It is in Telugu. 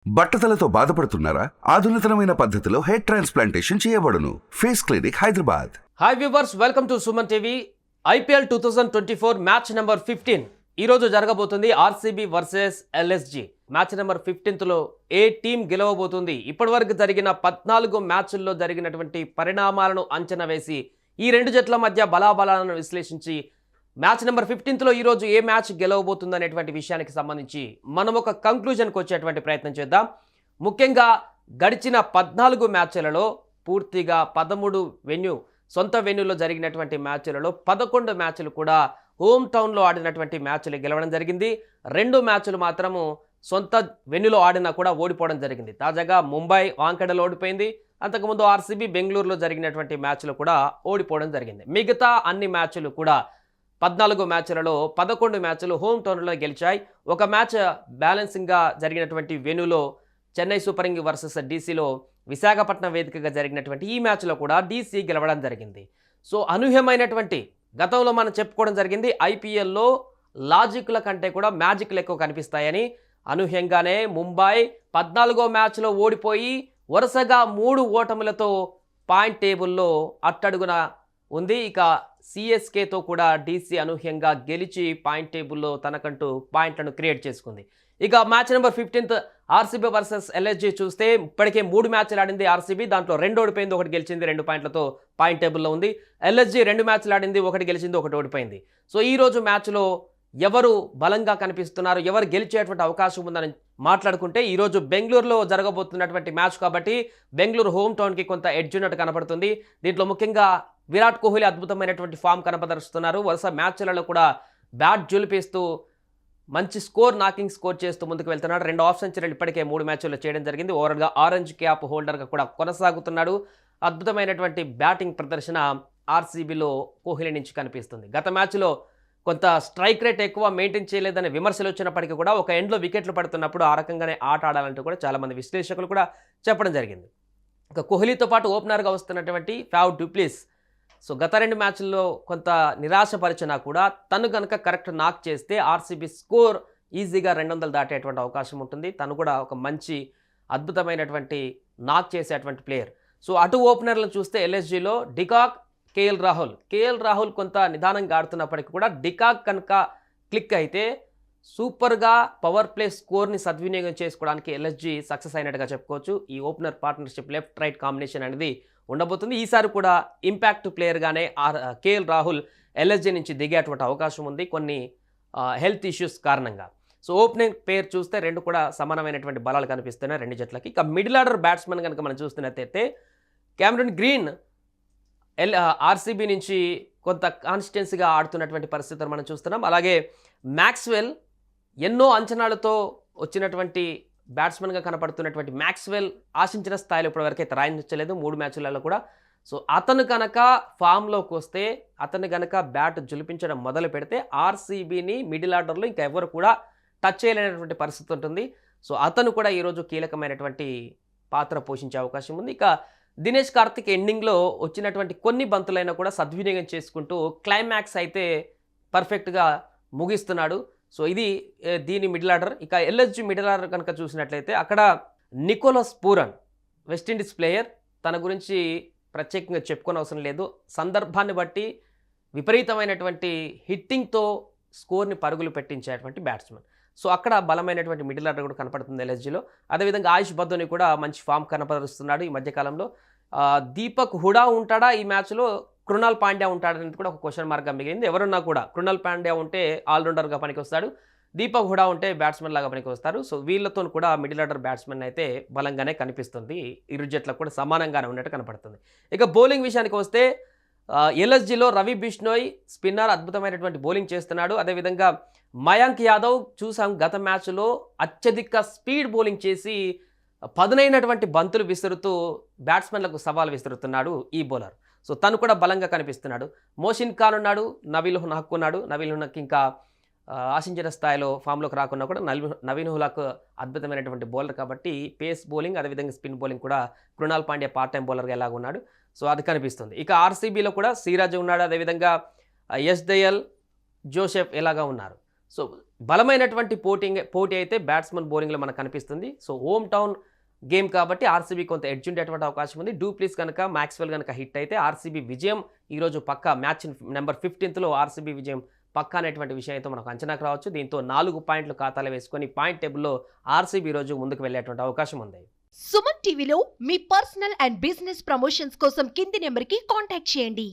బట్టతలతో బాధపడుతున్నారా? ఆధునితనమైన పద్ధతిలో హెయిర్ ట్రాన్స్ప్లాంటేషన్ చేయబడును. Face clinic, Hyderabad. Hi viewers, welcome to Suman TV. IPL 2024 match number 15 ఈరోజు జరగబోతుంది. RCB versus LSG. Match number 15లో ఏ టీం గెలవబోతుంది? ఇప్పటివరకు జరిగిన 14 మ్యాచ్ల్లో జరిగినటువంటి పరిణామాలను అంచనా వేసి ఈ రెండు జట్ల మధ్య బలాబలాలను విశ్లేషించి మ్యాచ్ నెంబర్ 15లో ఈరోజు ఏ మ్యాచ్ గెలవబోతుంది అనేటువంటి విషయానికి సంబంధించి మనం ఒక కంక్లూజన్కి వచ్చేటువంటి ప్రయత్నం చేద్దాం. ముఖ్యంగా గడిచిన 14 మ్యాచ్లలో పూర్తిగా 13 సొంత వెన్యూలో జరిగినటువంటి మ్యాచ్లలో 11 మ్యాచ్లు కూడా హోమ్ టౌన్లో ఆడినటువంటి మ్యాచ్లు గెలవడం జరిగింది. 2 మ్యాచ్లు మాత్రము సొంత వెన్యూలో ఆడినా కూడా ఓడిపోవడం జరిగింది. తాజాగా ముంబై వాంఖేడలో ఓడిపోయింది. అంతకుముందు ఆర్సీబీ బెంగళూరులో జరిగినటువంటి మ్యాచ్లు కూడా ఓడిపోవడం జరిగింది. మిగతా అన్ని మ్యాచ్లు కూడా 14 మ్యాచ్లలో 11 మ్యాచ్లు హోమ్ టౌన్లో గెలిచాయి. ఒక మ్యాచ్ బ్యాలెన్సింగ్గా జరిగినటువంటి వెన్యూలో చెన్నై సూపర్ కింగ్స్ వర్సెస్ డీసీలో విశాఖపట్నం వేదికగా జరిగినటువంటి ఈ మ్యాచ్లో కూడా డీసీ గెలవడం జరిగింది. సో అనూహ్యమైనటువంటి గతంలో మనం చెప్పుకోవడం జరిగింది, ఐపీఎల్లో లాజిక్ల కంటే కూడా మ్యాజిక్లు ఎక్కువ కనిపిస్తాయని. అనూహ్యంగానే ముంబై 14వ మ్యాచ్లో ఓడిపోయి వరుసగా 3 ఓటములతో పాయింట్ టేబుల్లో అట్టడుగున ఉంది. ఇక సిఎస్కేతో కూడా డీసీ అనూహ్యంగా గెలిచి పాయింట్ టేబుల్లో తనకంటూ పాయింట్లను క్రియేట్ చేసుకుంది. ఇక match number 15 RCB versus LSG చూస్తే ఇప్పటికే 3 మ్యాచ్లు ఆడింది ఆర్సీబీ. దాంట్లో 2 ఓడిపోయింది, 1 గెలిచింది. 2 పాయింట్లతో పాయింట్ టేబుల్లో ఉంది. ఎల్ఎస్జీ 2 మ్యాచ్లు ఆడింది, 1 గెలిచింది, 1 ఓడిపోయింది. సో ఈరోజు మ్యాచ్లో ఎవరు బలంగా కనిపిస్తున్నారు, ఎవరు గెలిచేటువంటి అవకాశం ఉందని మాట్లాడుకుంటే ఈరోజు బెంగళూరులో జరగబోతున్నటువంటి మ్యాచ్ కాబట్టి బెంగళూరు హోమ్ టౌన్కి కొంత ఎడ్జ్ ఉన్నట్టు కనపడుతుంది. దీంట్లో ముఖ్యంగా విరాట్ కోహ్లీ అద్భుతమైనటువంటి ఫామ్ కనపరుస్తున్నారు. వరుస మ్యాచ్లలో కూడా బ్యాట్ జులిపిస్తూ మంచి నాకింగ్ స్కోర్ చేస్తూ ముందుకు వెళ్తున్నాడు. 2 హాఫ్ సెంచరీలు ఇప్పటికే 3 మ్యాచ్ల్లో చేయడం జరిగింది. ఓవరాల్గా ఆరెంజ్ క్యాప్ హోల్డర్గా కూడా కొనసాగుతున్నాడు. అద్భుతమైనటువంటి బ్యాటింగ్ ప్రదర్శన ఆర్సీబీలో కోహ్లీ నుంచి కనిపిస్తుంది. గత మ్యాచ్లో కొంత స్ట్రైక్ రేట్ ఎక్కువ మెయింటైన్ చేయలేదనే విమర్శలు వచ్చినప్పటికీ కూడా ఒక ఎండ్లో వికెట్లు పడుతున్నప్పుడు ఆ రకంగానే ఆట ఆడాలంటూ కూడా చాలామంది విశ్లేషకులు కూడా చెప్పడం జరిగింది. ఇక కోహ్లీతో పాటు ఓపెనర్గా వస్తున్నటువంటి ఫావ్ డూప్లిస్ సో గత 2 మ్యాచ్ల్లో కొంత నిరాశపరిచినా కూడా తను కనుక కరెక్ట్ నాక్ చేస్తే ఆర్సీబీ స్కోర్ ఈజీగా 200 దాటేటువంటి అవకాశం ఉంటుంది. తను కూడా ఒక మంచి అద్భుతమైనటువంటి నాక్ చేసేటువంటి ప్లేయర్. సో అటు ఓపెనర్లను చూస్తే ఎల్ఎస్జీలో డికాక్, కేఎల్ రాహుల్ కొంత నిదానంగా ఆడుతున్నప్పటికీ కూడా డికాక్ కనుక క్లిక్ అయితే సూపర్గా పవర్ ప్లే స్కోర్ని సద్వినియోగం చేసుకోవడానికి ఎల్ఎస్జీ సక్సెస్ అయినట్టుగా చెప్పుకోవచ్చు. ఈ opener partnership left right combination అనేది ఉండబోతుంది. ఈసారి కూడా ఇంపాక్ట్ ప్లేయర్గానే కేఎల్ రాహుల్ ఎల్ఎస్జీ నుంచి దిగేటువంటి అవకాశం ఉంది కొన్ని హెల్త్ ఇష్యూస్ కారణంగా. సో ఓపెనింగ్ పేర్ చూస్తే 2 కూడా సమానమైనటువంటి బలాలు కనిపిస్తున్నాయి 2 జట్లకి. ఇక మిడిల్ ఆర్డర్ బ్యాట్స్మెన్ కనుక మనం చూస్తున్నట్టయితే క్యామరన్ గ్రీన్ ఆర్సీబీ నుంచి కొంత కాన్స్టిట్యున్సీగా ఆడుతున్నటువంటి పరిస్థితులు మనం చూస్తున్నాం. అలాగే మ్యాక్స్వెల్ ఎన్నో అంచనాలతో వచ్చినటువంటి బ్యాట్స్మెన్గా కనపడుతున్నటువంటి మ్యాక్స్వెల్ ఆశించిన స్థాయిలో ఇప్పటివరకైతే రాయించలేదు 3 మ్యాచ్లలో కూడా. సో అతను కనుక ఫామ్లోకి వస్తే, అతను కనుక బ్యాట్ జులిపించడం మొదలు పెడితే ఆర్సీబీని మిడిల్ ఆర్డర్లో ఇంకా ఎవరు కూడా టచ్ చేయలేనటువంటి పరిస్థితి ఉంటుంది. సో అతను కూడా ఈరోజు కీలకమైనటువంటి పాత్ర పోషించే అవకాశం ఉంది. ఇక దినేష్ కార్తిక్ ఎండింగ్లో వచ్చినటువంటి కొన్ని బంతులైనా కూడా సద్వినియోగం చేసుకుంటూ క్లైమాక్స్ అయితే పర్ఫెక్ట్గా ముగిస్తున్నాడు. సో ఇది దీని మిడిల్ ఆర్డర్. ఇక ఎల్ఎస్జీ మిడిల్ ఆర్డర్ కనుక చూసినట్లయితే అక్కడ నికోలస్ పూరన్ వెస్టిండీస్ ప్లేయర్, తన గురించి ప్రత్యేకంగా చెప్పుకోని అవసరం లేదు. సందర్భాన్ని బట్టి విపరీతమైనటువంటి హిట్టింగ్తో స్కోర్ని పరుగులు పెట్టించేటువంటి బ్యాట్స్మెన్. సో అక్కడ బలమైనటువంటి మిడిల్ ఆర్డర్ కూడా కనపడుతుంది ఎల్ఎస్జీలో. అదేవిధంగా ఆయుష్ బద్దోని కూడా మంచి ఫామ్ కనపరుస్తున్నాడు ఈ మధ్యకాలంలో. దీపక్ హుడా ఉంటాడా ఈ మ్యాచ్లో, కృణాల్ పాండ్యా ఉంటాడనేది కూడా ఒక క్వశ్చన్ మార్క్గా మిగిలింది. ఎవరున్నా కూడా కృణాల్ పాండ్యా ఉంటే ఆల్రౌండర్గా పనికి వస్తాడు, దీపక్ హుడా ఉంటే బ్యాట్స్మెన్ లాగా పనికి వస్తారు. సో వీళ్ళతో కూడా మిడిల్ ఆర్డర్ బ్యాట్స్మెన్ అయితే బలంగానే కనిపిస్తుంది. ఇరు జట్లకు కూడా సమానంగానే ఉన్నట్టు కనపడుతుంది. ఇక బౌలింగ్ విషయానికి వస్తే ఎల్ఎస్జీలో రవి బిష్నోయ్ స్పిన్నర్ అద్భుతమైనటువంటి బౌలింగ్ చేస్తున్నాడు. అదేవిధంగా మయాంక్ యాదవ్ చూసాం గత మ్యాచ్లో అత్యధిక స్పీడ్ బౌలింగ్ చేసి పదునైనటువంటి బంతులు విసురుతూ బ్యాట్స్మెన్లకు సవాల్ విసురుతున్నాడు ఈ బౌలర్. సో తను కూడా బలంగా కనిపిస్తున్నాడు. మోషిన్ ఖాన్ ఉన్నాడు, నవీన్ హక్ ఉన్నాడు. నవీన్ హక్ ఇంకా ఆశించిన స్థాయిలో ఫామ్లోకి రాకున్నా కూడా నవీన్ హులాక్ అద్భుతమైనటువంటి బౌలర్ కాబట్టి పేస్ బౌలింగ్ అదేవిధంగా స్పిన్ బౌలింగ్ కూడా కృణాల్ పాండ్యా పార్ట్ టైం బౌలర్గా ఎలాగ ఉన్నాడు. సో అది కనిపిస్తుంది. ఇక ఆర్సీబీలో కూడా సిరాజ్ ఉన్నాడు, అదేవిధంగా ఎస్ దయల్, జోసెఫ్ ఎలాగా ఉన్నారు. సో బలమైనటువంటి పోటీ అయితే బ్యాట్స్మెన్ బౌలింగ్లో మనకు కనిపిస్తుంది. సో హోమ్ టౌన్ గేమ్ కాబట్టి ఆర్సీబీ కొంత ఎడ్జ్ ఉండేటువంటి అవకాశం ఉంది. డూప్లిస్ కనుక మ్యాక్స్వెల్ కనుక హిట్ అయితే ఆర్సీబీ విజయం ఈరోజు పక్కా. మ్యాచ్ నెంబర్ 15లో ఆర్సీబీ విజయం పక్కా అనేటువంటి విషయం అయితే మనకు అంచనాకు రావచ్చు. దీంతో 4 పాయింట్లు ఖాతాలో వేసుకొని పాయింట్ టేబుల్లో ఆర్సీబీ ఈరోజు ముందుకు వెళ్ళేటువంటి అవకాశం ఉంది. సుమన్ టీవీలో మీ పర్సనల్ అండ్ బిజినెస్ ప్రమోషన్స్ కోసం కింది నెంబర్కి కాంటాక్ట్ చేయండి.